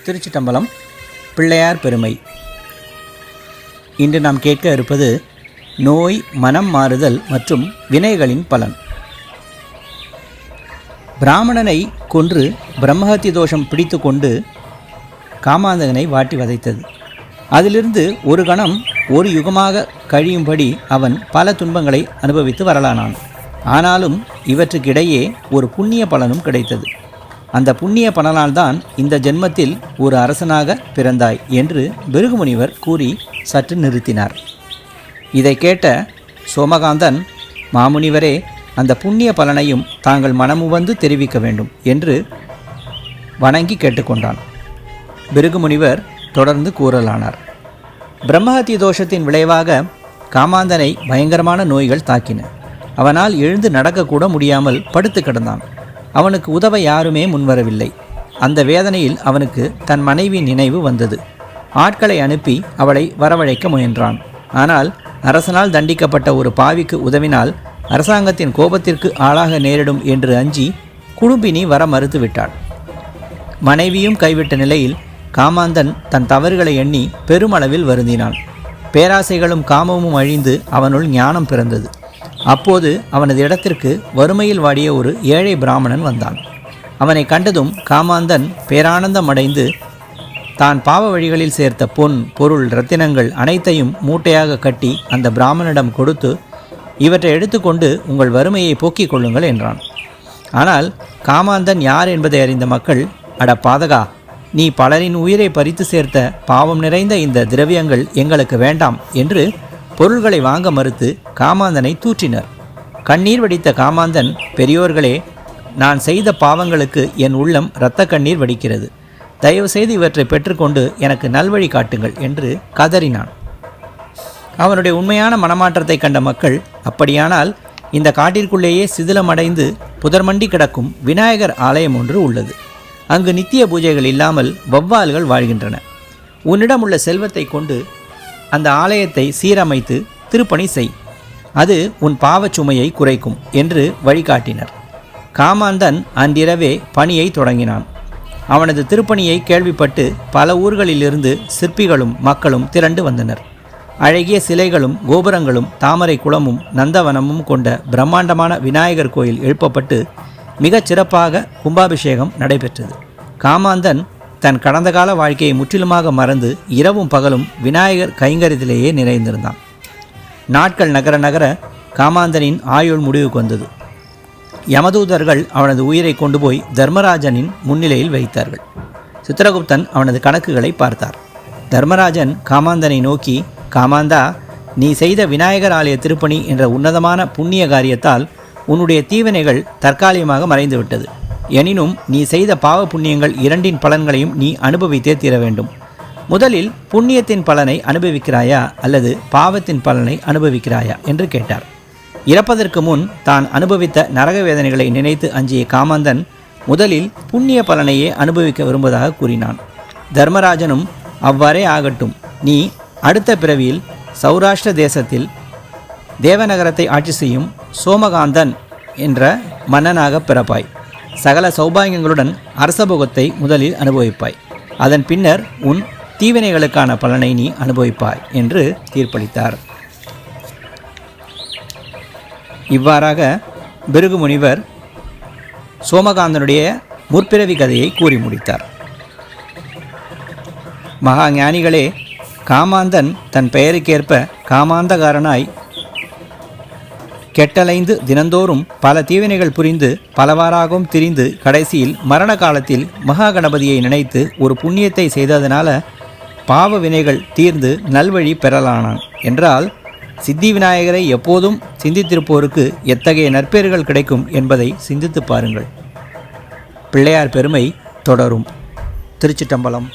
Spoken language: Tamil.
திருச்சிட்டம்பலம் பிள்ளையார் பெருமை. இன்று நாம் கேட்க இருப்பது நோய், மனம் மாறுதல் மற்றும் வினைகளின் பலன். பிராமணனை கொன்று பிரம்மஹத்தி தோஷம் பிடித்து கொண்டு காமாந்தகனை வாட்டி வதைத்தது. அதிலிருந்து ஒரு கணம் ஒரு யுகமாக கழியும்படி அவன் பல துன்பங்களை அனுபவித்து வரலானான். ஆனாலும் இவற்றுக்கிடையே ஒரு புண்ணிய பலனும் கிடைத்தது. அந்த புண்ணிய பலனால்தான் இந்த ஜென்மத்தில் ஒரு அரசனாக பிறந்தாய் என்று பிருகுமுனிவர் கூறி சற்று நிறுத்தினார். இதை கேட்ட சோமகாந்தன், மாமுனிவரே, அந்த புண்ணிய பலனையும் தாங்கள் மனமுவந்து தெரிவிக்க வேண்டும் என்று வணங்கி கேட்டுக்கொண்டான். பிருகுமுனிவர் தொடர்ந்து கூறலானார். பிரம்மஹத்தி தோஷத்தின் விளைவாக காமாந்தனை பயங்கரமான நோய்கள் தாக்கின. அவனால் எழுந்து நடக்கக்கூட முடியாமல் படுத்து கிடந்தான். அவனுக்கு உதவ யாருமே முன்வரவில்லை. அந்த வேதனையில் அவனுக்கு தன் மனைவி நினைவு வந்தது. ஆட்களை அனுப்பி அவளை வரவழைக்க முயன்றான். ஆனால் அரசனால் தண்டிக்கப்பட்ட ஒரு பாவிக்கு உதவினால் அரசாங்கத்தின் கோபத்திற்கு ஆளாக நேரிடும் என்று அஞ்சி குடும்பினி வர மறுத்துவிட்டாள். மனைவியும் கைவிட்ட நிலையில் காமாந்தன் தன் தவறுகளை எண்ணி பெருமளவில் வருந்தினான். பேராசைகளும் காமமும் அழிந்து அவனுள் ஞானம் பிறந்தது. அப்போது அவனது இடத்திற்கு வறுமையில் வாடிய ஒரு ஏழை பிராமணன் வந்தான். அவனை கண்டதும் காமாந்தன் பேரானந்தம் அடைந்து தான் பாவ வழிகளில் சேர்த்த பொன், பொருள், இரத்தினங்கள் அனைத்தையும் மூட்டையாக கட்டி அந்த பிராமணனிடம் கொடுத்து, இவற்றை எடுத்துக்கொண்டு உங்கள் வறுமையை போக்கிக் கொள்ளுங்கள் என்றான். ஆனால் காமாந்தன் யார் என்பதை அறிந்த மக்கள், அட பாதகா, நீ பலரின் உயிரை பறித்து சேர்த்த பாவம் நிறைந்த இந்த திரவியங்கள் எங்களுக்கு வேண்டாம் என்று பொருள்களை வாங்க மறுத்து காமாந்தனை தூற்றினர். கண்ணீர் வடித்த காமாந்தன், பெரியோர்களே, நான் செய்த பாவங்களுக்கு என் உள்ளம் இரத்த கண்ணீர் வடிக்கிறது. தயவு செய்து இவற்றை பெற்றுக்கொண்டு எனக்கு நல்வழி காட்டுங்கள் என்று கதறினான். அவனுடைய உண்மையான மனமாற்றத்தை கண்ட மக்கள், அப்படியானால் இந்த காட்டிற்குள்ளேயே சிதிலமடைந்து புதர்மண்டி கிடக்கும் விநாயகர் ஆலயம் ஒன்று உள்ளது. அங்கு நித்திய பூஜைகள் இல்லாமல் வௌவால்கள் வாழ்கின்றன. உன்னிடம் உள்ள செல்வத்தை கொண்டு அந்த ஆலயத்தை சீரமைத்து திருப்பணி செய். அது உன் பாவச் சுமையை குறைக்கும் என்று வழிகாட்டினர். காமாந்தன் அன்றிரவே பணியை தொடங்கினான். அவனது திருப்பணியை கேள்விப்பட்டு பல ஊர்களிலிருந்து சிற்பிகளும் மக்களும் திரண்டு வந்தனர். அழகிய சிலைகளும் கோபுரங்களும் தாமரை குளமும் நந்தவனமும் கொண்ட பிரம்மாண்டமான விநாயகர் கோயில் எழுப்பப்பட்டு மிகச் சிறப்பாக கும்பாபிஷேகம் நடைபெற்றது. காமாந்தன் தன் கடந்த கால வாழ்க்கையை முற்றிலுமாக மறந்து இரவும் பகலும் விநாயகர் கைங்கரியத்திலேயே நிறைந்திருந்தான். நாட்கள் நகர நகர காமாந்தனின் ஆயுள் முடிவுக்கு வந்தது. யமதூதர்கள் அவனது உயிரை கொண்டு போய் தர்மராஜனின் முன்னிலையில் வைத்தார்கள். சித்திரகுப்தன் அவனது கணக்குகளை பார்த்தார். தர்மராஜன் காமாந்தனை நோக்கி, காமாந்தா, நீ செய்த விநாயகர் ஆலய திருப்பணி என்ற உன்னதமான புண்ணிய காரியத்தால் உன்னுடைய தீவினைகள் தற்காலிகமாக மறைந்துவிட்டது. எனினும் நீ செய்த பாவ புண்ணியங்கள் இரண்டின் பலன்களையும் நீ அனுபவித்தே தீர வேண்டும். முதலில் புண்ணியத்தின் பலனை அனுபவிக்கிறாயா அல்லது பாவத்தின் பலனை அனுபவிக்கிறாயா என்று கேட்டார். இறப்பதற்கு முன் தான் அனுபவித்த நரக வேதனைகளை நினைத்து அஞ்சிய காமாந்தன் முதலில் புண்ணிய பலனையே அனுபவிக்க விரும்புவதாக கூறினான். தர்மராஜனும், அவ்வாறே ஆகட்டும், நீ அடுத்த பிறவியில் சௌராஷ்டிர தேசத்தில் தேவநகரத்தை ஆட்சி செய்யும் சோமகாந்தன் என்ற மன்னனாக பிறப்பாய். சகல சௌபாகியங்களுடன் அரசபோகத்தை முதலில் அனுபவிப்பாய். அதன் பின்னர் உன் தீவினைகளுக்கான பலனை நீ அனுபவிப்பாய் என்று தீர்ப்பளித்தார். இவ்வாறாக பிருகுமுனிவர் சோமகாந்தனுடைய முற்பிறவி கதையை கூறி முடித்தார். மகா ஞானிகளே, காமாந்தன் தன் பெயருக்கேற்ப காமாந்தகாரனாய் கெட்டலைந்து தினந்தோறும் பல தீவினைகள் புரிந்து பலவாறாகவும் திரிந்து கடைசியில் மரண காலத்தில் மகா கணபதியை நினைத்து ஒரு புண்ணியத்தை செய்ததனால பாவ வினைகள் தீர்ந்து நல்வழி பெறலானான் என்றால், சித்தி விநாயகரை எப்போதும் சிந்தித்திருப்போருக்கு எத்தகைய நற்பெயர்கள் கிடைக்கும் என்பதை சிந்தித்து பாருங்கள். பிள்ளையார் பெருமை தொடரும். திருச்சிட்டம்பலம்.